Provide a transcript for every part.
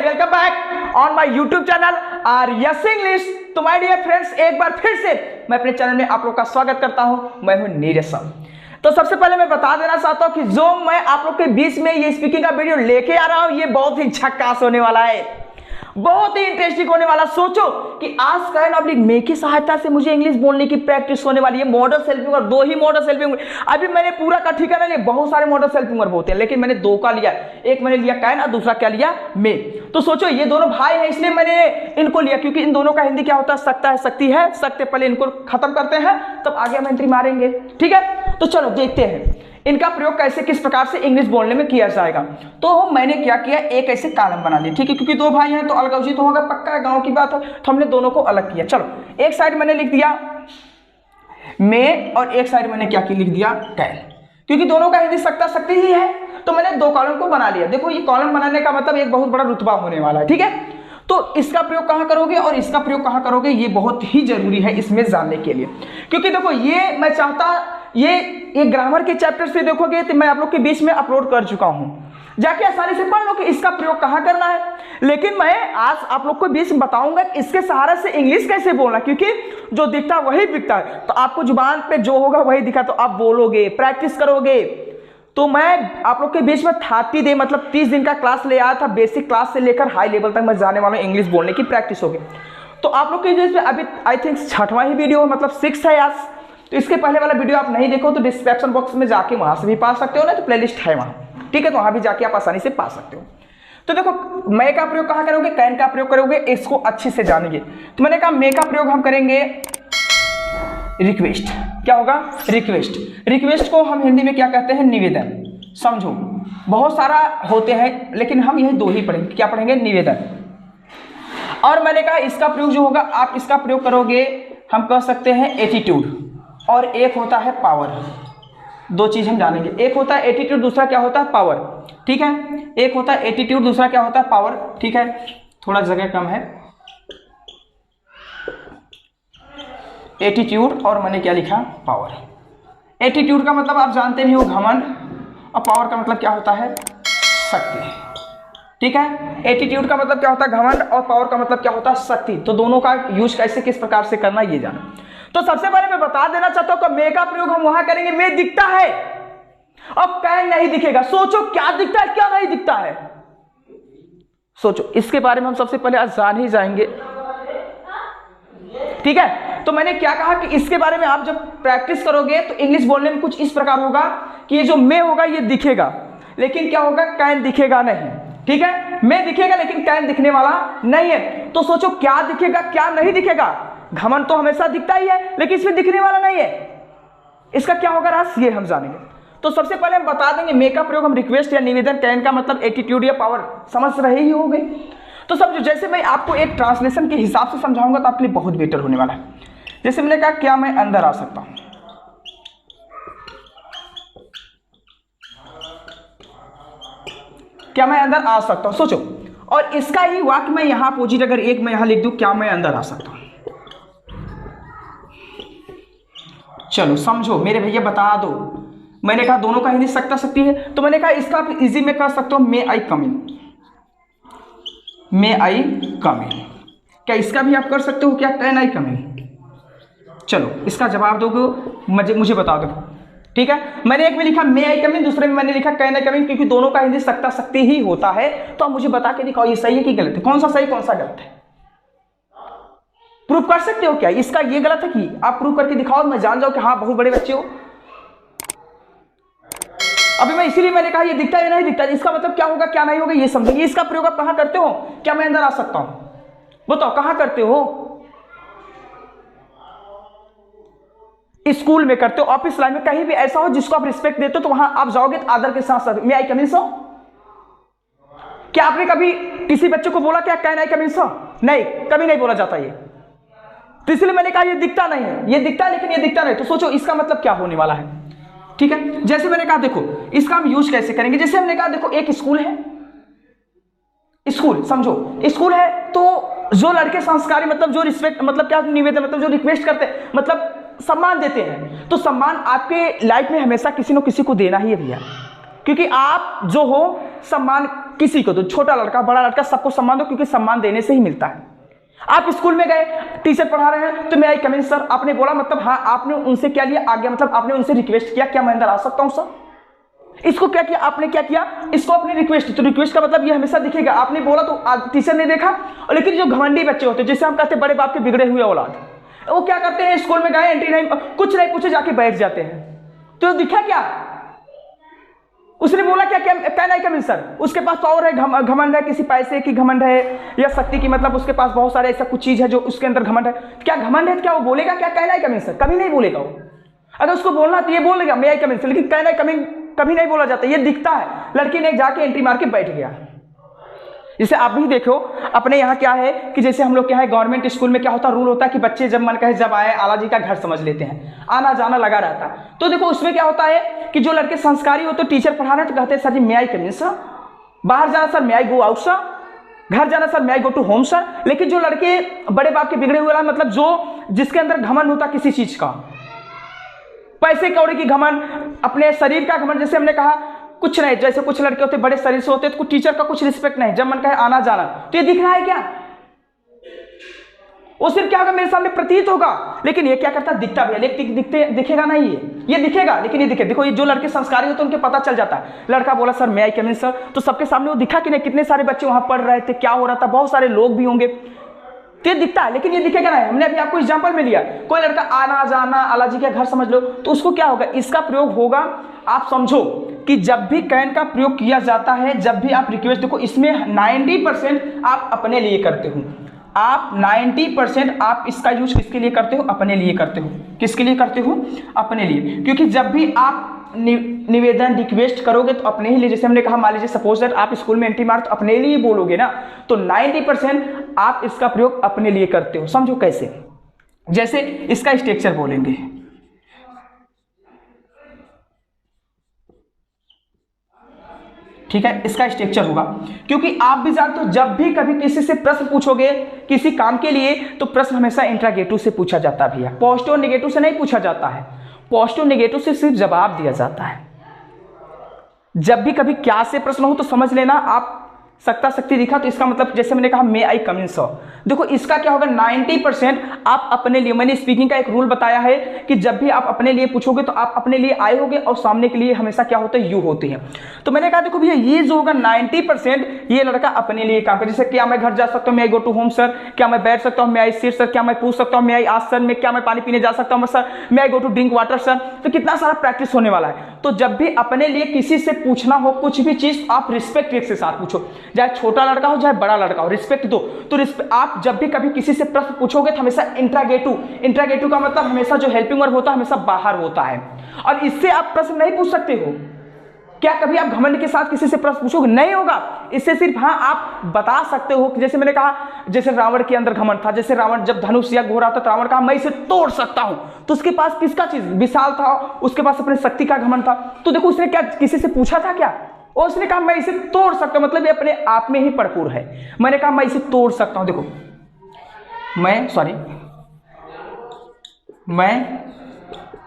Welcome back on my YouTube channel are yes English. तो my dear friends, एक बार फिर से मैं अपने चैनल में आप लोग का स्वागत करता हूं। मैं हूं नीरज सर। तो सबसे पहले मैं बता देना चाहता हूं कि जो मैं आप लोग के बीच में ये स्पीकिंग का वीडियो लेके आ रहा हूं, ये बहुत ही झक्कास होने वाला है, बहुत ही इंटरेस्टिंग होने वाला। सोचो कि आज कैन ऑब्लिक मे की सहायता से मुझे इंग्लिश बोलने की प्रैक्टिस होने वाली है। मॉडल सेल्फिंग और 2 ही मॉडल सेल्फिंग अभी मैंने पूरा का ठिकाना लिया। बहुत सारे मॉडल सेल्फिंग होते हैं, लेकिन मैंने 2 का लिया। एक मैंने लिया कैन और दूसरा क्या लिया, मे। तो सोचो ये दोनों भाई हैं, इसलिए मैंने इनको लिया, क्योंकि इन दोनों का हिंदी क्या होता है, सकता है, सकती है। सकते पहले इनको खत्म करते हैं, तब आगे हम एंट्री मारेंगे। ठीक है, तो चलो देखते हैं इनका प्रयोग कैसे, किस प्रकार से इंग्लिश बोलने में किया जाएगा। तो मैंने क्या किया, एक ऐसे कॉलम बना दिया। ठीक है, क्योंकि 2 भाई हैं तो अलग उचित होगा, पक्का गांव की बात है, तो हमने दोनों को अलग किया। चलो, एक साइड मैंने लिख दिया मे और एक साइड मैंने क्या की लिख दिया कैन, क्योंकि दोनों का हिंदी सकता सकती ही है। तो मैंने 2 कॉलम को बना लिया। देखो, ये कॉलम बनाने का मतलब एक बहुत बड़ा रुतबा होने वाला है। ठीक है, तो इसका प्रयोग कहां करोगे और इसका प्रयोग कहां करोगे, ये बहुत ही जरूरी है इसमें जानने के लिए। क्योंकि देखो, ये मैं चाहता ये ग्रामर के चैप्टर से देखोगे तो मैं आप लोग के बीच में अपलोड कर चुका हूं, जाके आसानी से पढ़ लो कि इसका प्रयोग कहां करना है। लेकिन मैं आज आप लोग को बीच में बताऊंगा कि इसके सहारे से इंग्लिश कैसे बोलना, क्योंकि जो दिखता वही बिकता है। तो आपको जुबान पे जो होगा वही दिखा, तो आप बोलोगे, प्रैक्टिस करोगे। तो मैं आप लोग के बीच में 30 डे मतलब 30 दिन का क्लास ले आया था। बेसिक क्लास से लेकर हाई लेवल तक मैं जाने वाला हूं, इंग्लिश बोलने की प्रैक्टिस होगी। तो आप लोग के बीच में अभी आई थिंक 6वां ही वीडियो, मतलब 6 है आज। तो इसके पहले वाला वीडियो आप नहीं देखो तो डिस्क्रिप्शन बॉक्स में जाके वहां से भी पा सकते हो, ना तो प्लेलिस्ट है वहां। ठीक है, तो वहां भी जाके आप आसानी से पा सकते हो। तो देखो, मे का प्रयोग कहां करोगे, कैन का प्रयोग करोगे, इसको अच्छे से जानेंगे। तो मैंने कहा मे का प्रयोग हम करेंगे रिक्वेस्ट। क्या होगा, रिक्वेस्ट। रिक्वेस्ट को हम हिंदी में क्या कहते हैं, निवेदन। समझो, बहुत सारा होते हैं, लेकिन हम यही 2 ही पढ़ेंगे। क्या पढ़ेंगे, निवेदन। और मैंने कहा इसका प्रयोग जो होगा, आप इसका प्रयोग करोगे, हम कह सकते हैं एटीट्यूड, और एक होता है पावर। 2 चीज हम जानेंगे, एक होता है एटीट्यूड, दूसरा क्या होता है, पावर। ठीक है, एक होता है एटीट्यूड, दूसरा क्या होता है, पावर। ठीक है, थोड़ा जगह कम है। एटीट्यूड और मैंने क्या लिखा, पावर। एटीट्यूड का मतलब आप जानते भी हो, घमंड, और पावर का मतलब क्या होता है, शक्ति। ठीक है, एटीट्यूड का मतलब क्या होता है, घमंड, और पावर का मतलब क्या होता है, शक्ति। तो दोनों का यूज कैसे, किस प्रकार से करना, ये जाना। तो सबसे पहले मैं बता देना चाहता हूं कि मे का प्रयोग हम वहां करेंगे, मे दिखता है और कैन नहीं दिखेगा। सोचो क्या दिखता है, क्या नहीं दिखता है, सोचो। इसके बारे में हम सबसे पहले आज जान ही जाएंगे। ठीक है, तो मैंने क्या कहा कि इसके बारे में आप जब प्रैक्टिस करोगे तो इंग्लिश बोलने में कुछ इस प्रकार होगा कि ये जो मे होगा ये दिखेगा, लेकिन क्या होगा, कैन दिखेगा नहीं। ठीक है, मे दिखेगा लेकिन कैन दिखने वाला नहीं है। तो सोचो क्या दिखेगा, क्या नहीं दिखेगा। घमंड तो हमेशा दिखता ही है, लेकिन इसमें दिखने वाला नहीं है। इसका क्या होगा राज, ये हम जानेंगे। तो सबसे पहले हम बता देंगे मे का प्रयोग हम रिक्वेस्ट या निवेदन, कैन का मतलब एटीट्यूड या पावर, समझ रहे ही होंगे। तो समझो, जैसे मैं आपको एक ट्रांसलेशन के हिसाब से समझाऊंगा तो आपके लिए बहुत बेटर होने वाला है। जैसे मैंने कहा, क्या मैं अंदर आ सकता हूं, क्या मैं अंदर आ सकता हूं। सोचो, और इसका ही वाक्य मैं यहां अपोजिट अगर एक मैं यहां लिख दूं, क्या मैं अंदर आ सकता हूं। चलो समझो मेरे भैया, बता दो। मैंने कहा दोनों का हिंदी सकता सकती है, तो मैंने कहा इसका आप इजी में कर सकते हो, मे आई कम इन, मे आई कम इन। क्या इसका भी आप कर सकते हो, क्या कैन आई कम इन। चलो इसका जवाब दोगे, मुझे बता दो। ठीक है, मैंने एक में लिखा मे आई कम इन, दूसरे में मैंने लिखा कैन आई कम इन, क्योंकि दोनों का हिंदी सकता सकती ही होता है। तो आप मुझे बता के दिखाओ ये सही है कि गलत है, कौन सा सही कौन सा गलत है। प्रूफ कर सकते हो क्या, इसका ये गलत है कि आप प्रूफ करके दिखाओ, मैं जान जाऊं कि हाँ बहुत बड़े बच्चे हो। अभी मैं इसीलिए मैंने कहा ये दिखता है या नहीं दिखता, इसका मतलब क्या होगा क्या नहीं होगा ये समझेंगे। इसका प्रयोग आप कहां करते हो, क्या मैं अंदर आ सकता हूं, बताओ कहां करते हो। स्कूल में करते हो, ऑफिस लाइन में, कहीं भी ऐसा हो जिसको आप रिस्पेक्ट देते हो, तो वहां आप जाओगे तो आदर के साथ साथ मे आई कम इन सर। क्या आपने कभी किसी बच्चे को बोला क्या can I come in sir, नहीं, कभी नहीं बोला जाता ये। तो इसलिए मैंने कहा ये दिखता नहीं है, ये दिखता है लेकिन ये दिखता नहीं। तो सोचो इसका मतलब क्या होने वाला है। ठीक है, जैसे मैंने कहा देखो इसका हम यूज कैसे करेंगे। जैसे हमने कहा देखो, एक स्कूल है, स्कूल समझो, स्कूल है, तो जो लड़के संस्कारी मतलब जो रिस्पेक्ट मतलब क्या निवेदन मतलब जो रिक्वेस्ट करते हैं, मतलब सम्मान देते हैं, तो सम्मान आपके लाइफ में हमेशा किसी न किसी को देना ही है भैया, क्योंकि आप जो हो सम्मान किसी को तो, छोटा लड़का बड़ा लड़का सबको सम्मान दो, क्योंकि सम्मान देने से ही मिलता है। आप स्कूल में गए, टीचर पढ़ा रहे हैं, तो मैं आई कम इन सर, आपने बोला मतलब हाँ, आपने उनसे क्या लिया आज्ञा, मतलब आपने उनसे रिक्वेस्ट किया, क्या मैं अंदर आ सकता हूं सर। इसको क्या किया आपने, क्या किया, इसको अपनी रिक्वेस्ट, तो रिक्वेस्ट का मतलब ये हमेशा दिखेगा, आपने बोला तो टीचर ने देखा। और लेकिन जो घमंडी बच्चे होते हैं, जैसे हम कहते हैं बड़े बाप के बिगड़े हुए औलाद, वो क्या करते हैं, स्कूल में गए, एंट्री नहीं, कुछ नहीं पूछे, जाके बैठ जाते हैं। तो दिखा क्या, उसने बोला क्या, क्या नहीं कम सर, उसके पास पावर है, घमंड है, किसी पैसे की घमंड है या शक्ति की, मतलब उसके पास बहुत सारे ऐसा कुछ चीज है जो उसके अंदर घमंड है। क्या घमंड है, क्या वो बोलेगा क्या कहना है कम सर, कभी नहीं बोलेगा वो। अगर उसको बोलना तो ये बोलेगा मैं आई कम सर, लेकिन कहना कभी नहीं बोला जाता, ये दिखता है। लड़की ने जाके एंट्री मार के बैठ गया। जैसे आप भी देखो अपने यहाँ क्या है कि जैसे हम लोग क्या है, गवर्नमेंट स्कूल में क्या होता है, रूल होता है कि बच्चे जब मन कहे जब आए, आला जी का घर समझ लेते हैं, आना जाना लगा रहता है। तो देखो उसमें क्या होता है कि जो लड़के संस्कारी हो, तो टीचर पढ़ा रहे तो कहते हैं सर जी मे आई कम इन सर, बाहर जाना sir may I go out sir, घर जाना sir may I go to home sir. लेकिन जो लड़के बड़े बाप के बिगड़े हुए, मतलब जो जिसके अंदर घमंड होता किसी चीज का, पैसे कौड़ी की घमंड, अपने शरीर का घमंड, जैसे हमने कहा कुछ नहीं, जैसे कुछ लड़के होते बड़े शरीर से होते तो टीचर का कुछ रिस्पेक्ट नहीं, जब मन कहे आना जाना, तो ये दिख रहा है क्या, वो सिर्फ क्या होगा मेरे सामने प्रतीत होगा, लेकिन ये क्या करता है, दिखता भी है, लेकिन दिखेगा नहीं, ये दिखेगा लेकिन ये दिखे। देखो ये जो लड़के संस्कारी होते हैं उनके पता चल जाता है। लड़का बोला सर मैं आई कम इन सर, तो सबके सामने वो दिखा कि नहीं, कितने सारे बच्चे वहां पढ़ रहे थे, क्या हो रहा था, बहुत सारे लोग भी होंगे, तो ये दिखता है, लेकिन ये दिखेगा नहीं। हमने अभी आपको एग्जांपल में लिया, कोई लड़का आना जाना, आला जी का घर समझ लो, तो उसको क्या होगा, इसका प्रयोग होगा। आप समझो कि जब भी कैन का प्रयोग किया जाता है, जब भी आप रिक्वेस्ट, देखो इसमें 90% आप अपने लिए करते हो, आप 90% आप इसका यूज किसके लिए करते हो, अपने लिए करते हो। किसके लिए करते हो, अपने लिए, क्योंकि जब भी आप निवेदन रिक्वेस्ट करोगे तो अपने ही लिए, जैसे हमने कहा मान लीजिए सपोज दैट आप स्कूल में एंट्री मार तो अपने लिए बोलोगे ना, तो 90% आप इसका प्रयोग अपने लिए करते हो। समझो कैसे, जैसे इसका स्ट्रक्चर बोलेंगे, ठीक है, इसका स्ट्रक्चर होगा, क्योंकि आप भी जानते हो जब भी कभी किसी से प्रश्न पूछोगे किसी काम के लिए, तो प्रश्न हमेशा इंट्रागेटिव से पूछा जाता भी है, पॉजिटिव और नेगेटिव से नहीं पूछा जाता है। पॉजिटिव नेगेटिव से सिर्फ जवाब दिया जाता है। जब भी कभी क्या से प्रश्न हो तो समझ लेना, आप सत्ता शक्ति दिखा तो इसका मतलब जैसे मैंने कहा मे आई कम इन सर, देखो इसका क्या होगा 90% आप अपने लिए, मैंने स्पीकिंग का एक रूल बताया है कि जब भी आप अपने लिए पूछोगे तो आप अपने लिए आए होगे और सामने के लिए हमेशा क्या होता है, यू होते हैं। तो मैंने कहा देखो भैया ये जो होगा 90% ये लड़का अपने लिए काम करे, जैसे क्या मैं घर जा सकता हूँ, मैं I go to home sir, क्या मैं बैठ सकता हूँ, मैं आई सिट सर, क्या मैं पूछ सकता हूँ, मैं आई आस्क सर, मैं क्या मैं पानी पीने जा सकता हूँ सर, मैं I go to drink water sir. तो कितना सारा प्रैक्टिस होने वाला है। तो जब भी अपने लिए किसी से पूछना हो कुछ भी चीज, आप रिस्पेक्ट के साथ पूछो, चाहे छोटा लड़का हो चाहे बड़ा लड़का हो, रिस्पेक्ट दो। तो आप जब भी कभी किसी से प्रश्न पूछोगे तो हमेशा इंट्रागेटिव का मतलब हमेशा जो हेल्पिंग वर्ब होता है हमेशा बाहर होता है, और इससे आप प्रश्न नहीं पूछ सकते हो। क्या कभी आप घमंड के साथ किसी से प्रश्न पूछोगे, नहीं होगा। इससे सिर्फ हाँ आप बता सकते हो कि जैसे मैंने कहा, जैसे रावण के अंदर घमंड था, जैसे रावण जब धनुष या घोड़ा था तो रावण कहा मैं इसे तोड़ सकता हूं, तो उसके पास किसका चीज विशाल था, उसके पास अपने शक्ति का घमंड था। तो देखो उसने क्या किसी से पूछा था क्या, और उसने कहा मैं इसे तोड़ सकता हूं, मतलब ये अपने आप में ही भरपूर है। मैंने कहा मैं इसे तोड़ सकता हूं, देखो मैं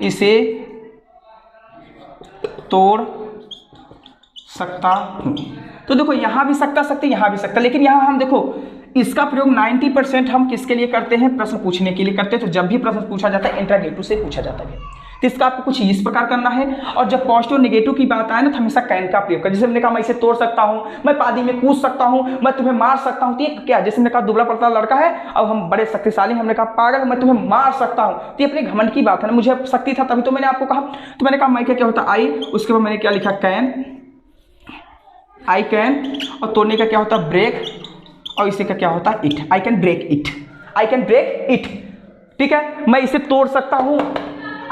इसे तोड़ सकता हूं। तो देखो यहां भी सकता सकते, यहां भी सकता, लेकिन यहां हम देखो इसका प्रयोग 90% हम किसके लिए करते हैं, प्रश्न पूछने के लिए करते हैं। तो जब भी प्रश्न पूछा जाता है इंट्रागेटिव से पूछा जाता है, तो इसका आपको कुछ इस प्रकार करना है। और जब पॉजिटिव नेगेटिव की बात आए ना तो हमेशा कैन का प्रयोग करें। जैसे मैंने कहा मैं इसे तोड़ सकता हूं, मैं पानी में कूद सकता हूं, मैं तुम्हें मार सकता हूं। तो ये क्या, जैसे मैंने कहा दुबला पतला लड़का है, अब हम बड़े शक्तिशाली, हमने कहा पागल मैं तुम्हें मार सकता हूं। तो ये अपने घमंड की बात है ना, मुझे शक्ति था तभी तो मैंने आपको कहा। तो मैंने कहा मैं क्या होता आई, उसके बाद मैंने क्या लिखा कैन, आई कैन, और तोड़ने का क्या होता है ब्रेक, और इसे का क्या होता है it, I can break it, I can break it. ठीक है, मैं इसे तोड़ सकता हूं,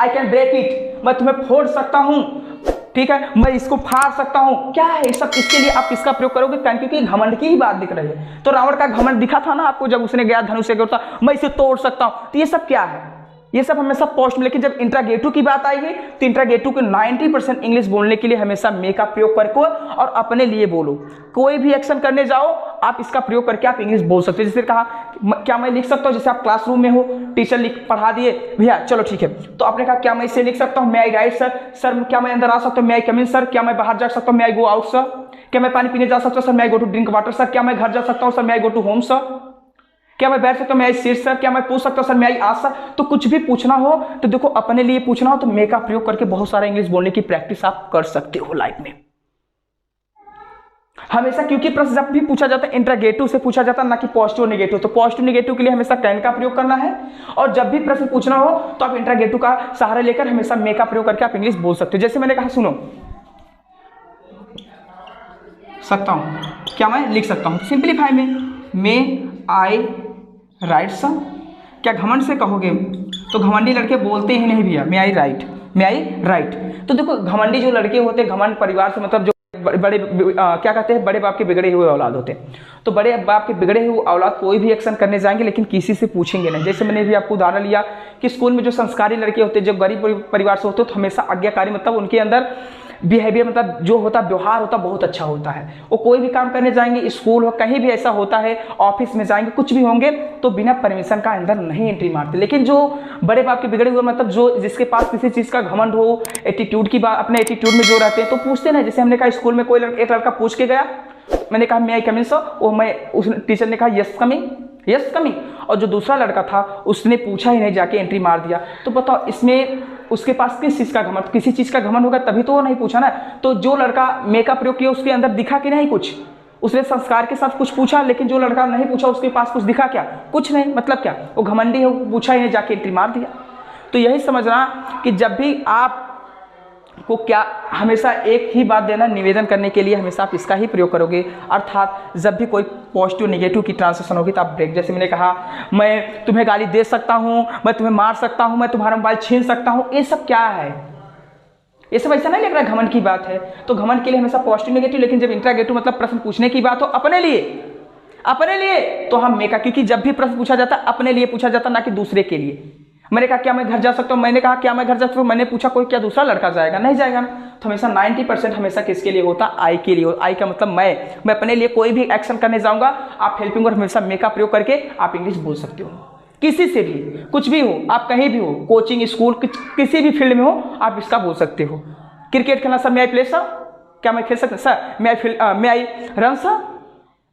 आई कैन ब्रेक इट, मैं तुम्हें फोड़ सकता हूं, ठीक है, मैं इसको फाड़ सकता हूं। क्या है सब, इसके लिए आप किसका प्रयोग करोगे, कैन, क्योंकि घमंड की ही बात दिख रही है। तो रावण का घमंड दिखा था ना आपको, जब उसने गया धनुष से गिरता मैं इसे तोड़ सकता हूं। तो ये सब क्या है, ये सब हमेशा पोस्ट में। लेकिन जब इंट्रागेटिव की बात आएगी तो इंट्रागेटिव के 90% इंग्लिश बोलने के लिए हमेशा मे का प्रयोग करके और अपने लिए बोलो। कोई भी एक्शन करने जाओ आप इसका प्रयोग करके आप इंग्लिश बोल सकते हो। जैसे कहा क्या मैं लिख सकता हूँ, जैसे आप क्लासरूम में हो, टीचर लिख पढ़ा दिए भैया चलो ठीक है, तो आपने कहा क्या मैं इसे लिख सकता हूँ, मे आई राइट सर, सर क्या मैं अंदर आ सकता हूँ, मे आई कम इन सर, क्या मैं बाहर जा सकता हूँ, मे आई गो आउट सर। क्या मैं पानी पीने जा सकता हूँ सर? मैं I go to drink water sir. क्या मैं घर जा सकता हूँ सर? मैं I go to home sir. क्या मैं बैठ सकता हूँ? मैं आई सीट सर। क्या मैं पूछ सकता हूँ सर? मैं आई आस्क सर। तो कुछ भी पूछना हो तो देखो, अपने लिए पूछना हो तो मे का प्रयोग करके बहुत सारा इंग्लिश बोलने की प्रैक्टिस आप कर सकते हो लाइफ में हमेशा। क्योंकि प्रश्न जब भी पूछा जाता है इंट्रागेटिव से पूछा जाता है, ना कि पॉजिटिव नेगेटिव। तो पॉजिटिव नेगेटिव के लिए हमेशा कैन का प्रयोग करना है, और जब भी प्रश्न पूछना हो तो आप इंट्रागेटिव का सहारा लेकर हमेशा मे का प्रयोग करके आप इंग्लिश बोल सकते हो। जैसे मैंने कहा, सुनो, सकता हूं, क्या मैं लिख सकता हूं? सिंपलीफाई में मे आई राइट सम। क्या घमंड से कहोगे तो घमंडी लड़के बोलते ही नहीं भैया, मे आई राइट, मे आई राइट। तो देखो, घमंडी जो लड़के होते हैं, घमंड परिवार से मतलब जो बड़े क्या कहते हैं, बड़े बाप के बिगड़े हुए औलाद होते हैं। तो बड़े बाप के बिगड़े हुए औलाद कोई भी एक्शन करने जाएंगे लेकिन किसी से पूछेंगे नहीं। जैसे मैंने भी आपको उदाहरण लिया कि स्कूल में जो संस्कारी लड़के होते हैं, जो गरीब परिवार से होते हैं, तो हमेशा आज्ञाकारी, मतलब उनके अंदर बिहेवियर, मतलब जो होता व्यवहार होता बहुत अच्छा होता है। वो कोई भी काम करने जाएंगे, स्कूल हो, कहीं भी ऐसा होता है, ऑफिस में जाएंगे, कुछ भी होंगे तो बिना परमिशन का अंदर नहीं एंट्री मारते। लेकिन जो बड़े बाप के बिगड़े हुए, मतलब जो जिसके पास किसी चीज़ का घमंड हो, एटीट्यूड की बात, अपने एटीट्यूड में जो रहते हैं, तो पूछते ना। जैसे हमने कहा, स्कूल में कोई एक लड़का पूछ के गया, मैंने कहा मे आई कम इन सर, वो मैं उस टीचर ने कहा यस कमिंग, यस कमिंग। और जो दूसरा लड़का था उसने पूछा ही नहीं, जाके एंट्री मार दिया। तो बताओ, इसमें उसके पास किस चीज़ का घमंड? किसी चीज़ का घमंड होगा तभी तो वो नहीं पूछा ना। तो जो लड़का मे का प्रयोग किया उसके अंदर दिखा कि नहीं कुछ? उसने संस्कार के साथ कुछ पूछा, लेकिन जो लड़का नहीं पूछा उसके पास कुछ दिखा क्या? कुछ नहीं। मतलब क्या? वो घमंडी है, वो पूछा ही नहीं, जाके एंट्री मार दिया। तो यही समझना कि जब भी आप को क्या हमेशा एक ही बात देना, निवेदन करने के लिए हमेशा आप इसका ही प्रयोग करोगे। अर्थात जब भी कोई पॉजिटिव नेगेटिव की ट्रांसलेशन होगी तो आप ब्रेक। जैसे मैंने कहा, मैं तुम्हें गाली दे सकता हूँ, मैं तुम्हें मार सकता हूँ, मैं तुम्हारा मोबाइल छीन सकता हूँ, ये सब क्या है? ये सब ऐसा नहीं लग रहा घमंड की बात है। तो घमंड के लिए हमेशा पॉजिटिव नेगेटिव, लेकिन जब इंट्रागेटिव मतलब प्रश्न पूछने की बात हो अपने लिए, अपने लिए, तो हम मे का, क्योंकि जब भी प्रश्न पूछा जाता है अपने लिए पूछा जाता, ना कि दूसरे के लिए। मैंने कहा क्या मैं घर जा सकता हूँ? मैंने कहा क्या मैं घर जा सकता हूँ? मैंने पूछा कोई क्या दूसरा लड़का जाएगा? नहीं जाएगा। तो हमेशा 90% हमेशा किसके लिए होता? आई के लिए। आई का मतलब मैं अपने लिए कोई भी एक्शन करने जाऊंगा, आप हेल्पिंग और हमेशा मे का प्रयोग करके आप इंग्लिश बोल सकते हो। किसी से भी, कुछ भी हो, आप कहीं भी हो, कोचिंग, स्कूल, किसी भी फील्ड में हो, आप इसका बोल सकते हो। क्रिकेट खेलना sir, may I play sir? क्या मैं खेल सकता sir? May I run sir?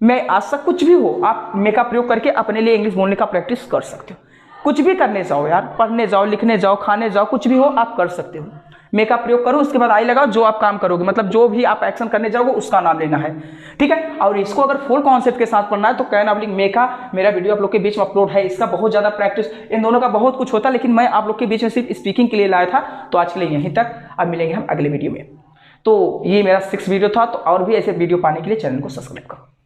मैं आज तक कुछ भी हो, आप मे का प्रयोग करके अपने लिए इंग्लिश बोलने का प्रैक्टिस कर सकते हो। कुछ भी करने जाओ यार, पढ़ने जाओ, लिखने जाओ, खाने जाओ, कुछ भी हो आप कर सकते हो। मे का प्रयोग करो, उसके बाद आई लगाओ, जो आप काम करोगे, मतलब जो भी आप एक्शन करने जाओगे उसका नाम लेना है, ठीक है। और इसको अगर फुल कॉन्सेप्ट के साथ पढ़ना है तो कैन ऑब्लिक मे का मेरा वीडियो आप लोग के बीच में अपलोड है। इसका बहुत ज़्यादा प्रैक्टिस, इन दोनों का बहुत कुछ होता है, लेकिन मैं आप लोग के बीच में सिर्फ स्पीकिंग के लिए लाया था। तो आज के लिए यहीं तक, अब मिलेंगे हम अगले वीडियो में। तो ये मेरा 6th वीडियो था। तो और भी ऐसे वीडियो पाने के लिए चैनल को सब्सक्राइब करो।